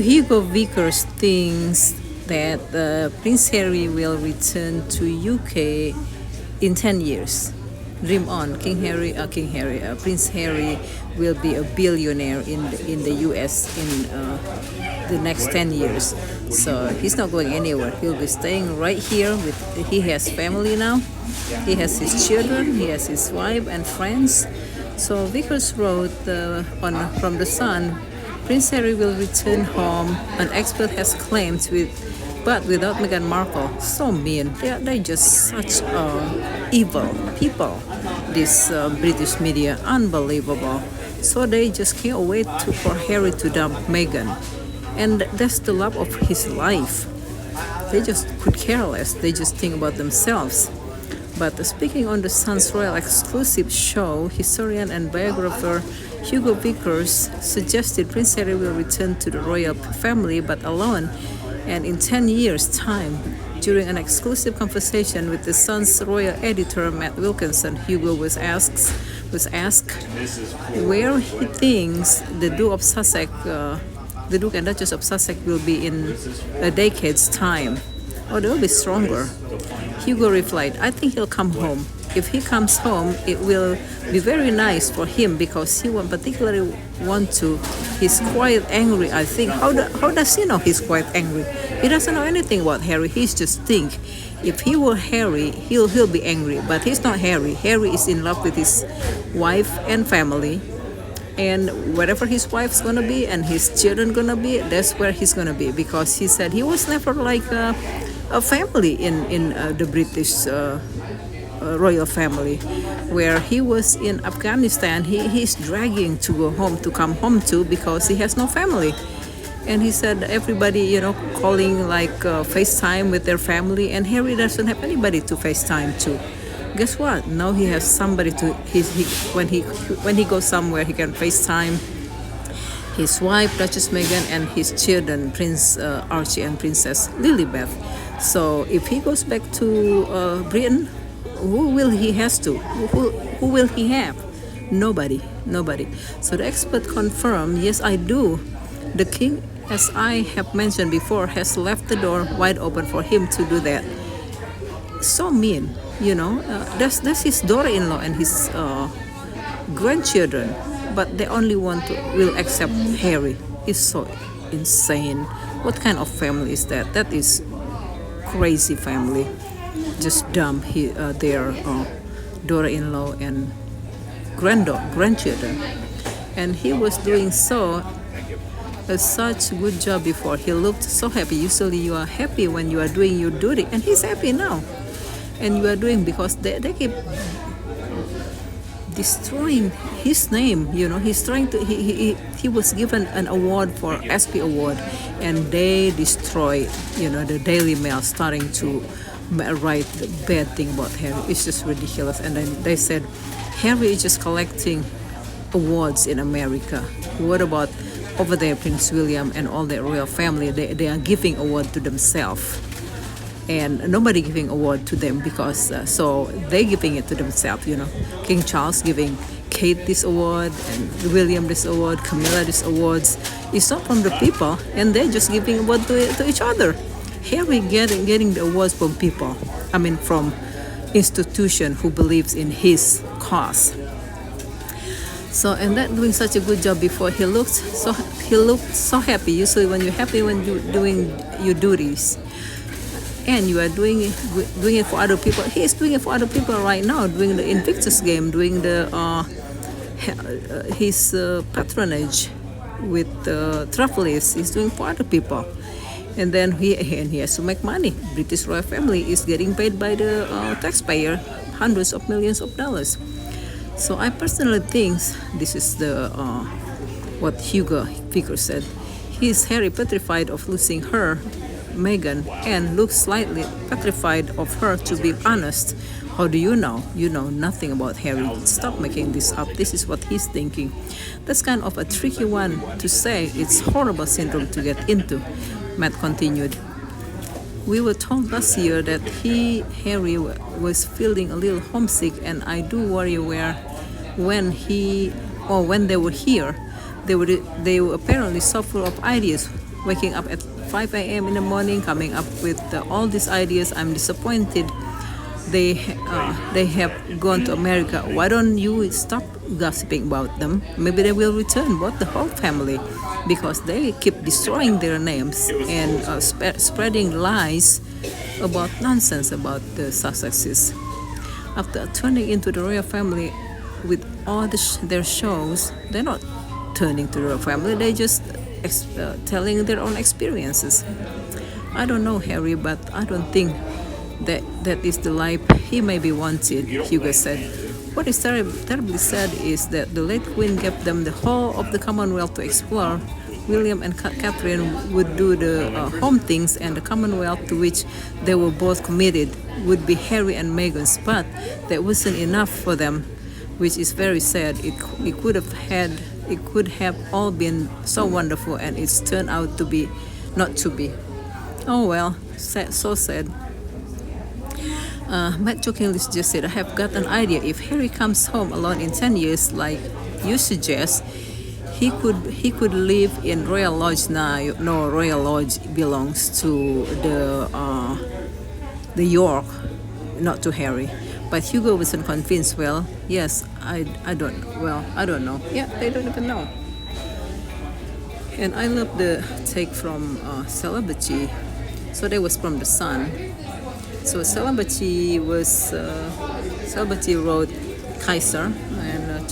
Hugo Vickers thinks that Prince Harry will return to UK in 10 years. Dream on, Prince Harry will be a billionaire in the US in the next 10 years. So he's not going anywhere. He'll be staying right here. He has family now. He has his children. He has his wife and friends. So Vickers wrote from the Sun, Prince Harry will return home. An expert has claimed but without Meghan Markle. So mean. They're just such evil people. This British media, unbelievable. So they just can't wait for Harry to dump Meghan. And that's the love of his life. They just could care less. They just think about themselves. But speaking on the Sun's Royal exclusive show, historian and biographer Hugo Vickers suggested Prince Harry will return to the royal family but alone and in 10 years' time. During an exclusive conversation with the Sun's royal editor Matt Wilkinson, Hugo was asked where he thinks the Duke and Duchess of Sussex will be in a decade's time. Oh, they'll be stronger. Hugo replied, I think he'll come home. If he comes home, it will be very nice for him because he won't particularly want to. He's quite angry, I think. How does he know he's quite angry? He doesn't know anything about Harry. He's just think if he were Harry, he'll be angry. But he's not Harry. Harry is in love with his wife and family. And wherever his wife's gonna be and his children gonna be, that's where he's gonna be. Because he said he was never like a family in the British royal family. Where he was in Afghanistan, he's dragging to go home, to come home to, because he has no family. And he said everybody, calling like FaceTime with their family, and Harry doesn't have anybody to FaceTime to. Guess what? Now he has somebody to. When he goes somewhere, he can FaceTime his wife, Duchess Meghan, and his children, Prince Archie and Princess Lilibeth. So if he goes back to Britain, who will he has to? Who will he have? Nobody. So the expert confirmed, yes, I do. The king, as I have mentioned before, has left the door wide open for him to do that. So mean, that's his daughter-in-law and his grandchildren, but they only will accept Harry. It's so insane. What kind of family is that? That is crazy family. Just dump their daughter-in-law and grandchildren. And he was doing such good job before. He looked so happy. Usually you are happy when you are doing your duty, and he's happy now. And you are doing because they keep destroying his name. He's trying to. He was given an award for SP award, and they destroy. The Daily Mail starting to write the bad thing about Harry. It's just ridiculous. And then they said Harry is just collecting awards in America. What about over there, Prince William and all the royal family? They are giving award to themselves, and nobody giving award to them because so they giving it to themselves. King Charles giving Kate this award and William this award, Camilla this awards. It's not from the people, and they're just giving award to each other. Harry getting the awards from people. I mean, from institution who believes in his cause. So, and that doing such a good job before, he looked so happy. Usually when you're happy when you're doing your duties and you are doing it for other people. He is doing it for other people right now, doing the Invictus game, doing his patronage with Truffles. He's doing for other people. And then he has to make money. British royal family is getting paid by the taxpayer hundreds of millions of dollars. So I personally think this is what Hugo Vickers said. He is Harry petrified of losing her, Meghan, and looks slightly petrified of her, to be honest. How do you know? You know nothing about Harry. Stop making this up. This is what he's thinking. That's kind of a tricky one to say. It's horrible syndrome to get into, Matt continued. We were told last year that Harry was feeling a little homesick, and I do worry when they were here, they were apparently so full of ideas. waking up at 5 a.m. in the morning, coming up with all these ideas. I'm disappointed they have gone to America. Why don't you stop gossiping about them? Maybe they will return, both the whole family, because they keep destroying their names and spreading lies about nonsense about the Sussexes. After turning into the royal family with all their shows, they're not turning to the royal family. They're just telling their own experiences. I don't know Harry, but I don't think that is the life he maybe wanted, Hugo said. What is terribly sad is that the late Queen gave them the whole of the Commonwealth to explore. William and Catherine would do the home things, and the Commonwealth to which they were both committed would be Harry and Meghan's, but that wasn't enough for them, which is very sad. It could have all been so wonderful, and it's turned out to be not to be. Oh well, sad, so sad. Matt jokingly suggested, I have got an idea. If Harry comes home alone in 10 years, like you suggest, he could live in Royal Lodge now. No, Royal Lodge belongs to the York, not to Harry. But Hugo wasn't convinced. Well, yes, I don't know. Yeah, they don't even know. And I love the take from Celebrity. So that was from The Sun. So Celebrity wrote Kaiser, and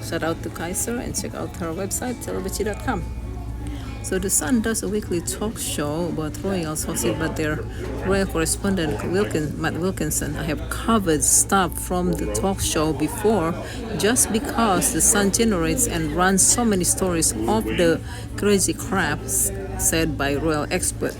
shout out to Kaiser and check out her website, celebrity.com. So The Sun does a weekly talk show about royals hosted by their royal correspondent Matt Wilkinson. I have covered stuff from the talk show before just because The Sun generates and runs so many stories of the crazy crap said by royal expert.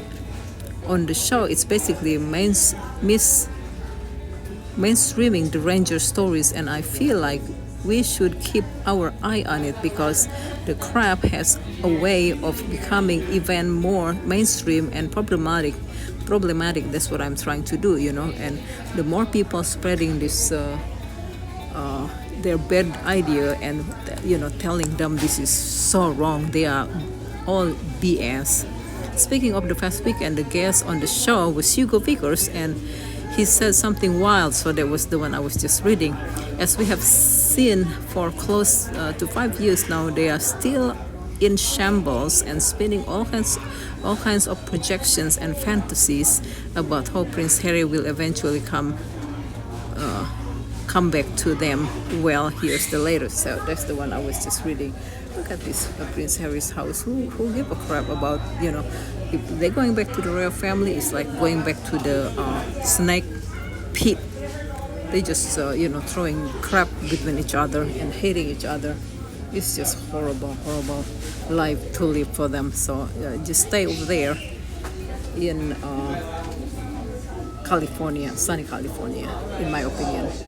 On the show, it's basically mainstreaming the Ranger stories, and I feel like we should keep our eye on it because the crap has a way of becoming even more mainstream and problematic. That's what I'm trying to do, and the more people spreading this their bad idea and telling them this is so wrong, they are all BS. Speaking of the past weekend, the guest on the show was Hugo Vickers, and he said something wild, so that was the one I was just reading. As we have seen for close to 5 years now, they are still in shambles and spinning all kinds of projections and fantasies about how Prince Harry will eventually come back to them. Well, here's the latest. So that's the one I was just reading. Look at this Prince Harry's house. Who give a crap about, if they're going back to the royal family, it's like going back to the snake pit. They just, throwing crap between each other and hating each other. It's just horrible life to live for them. So just stay over there in California, sunny California, in my opinion.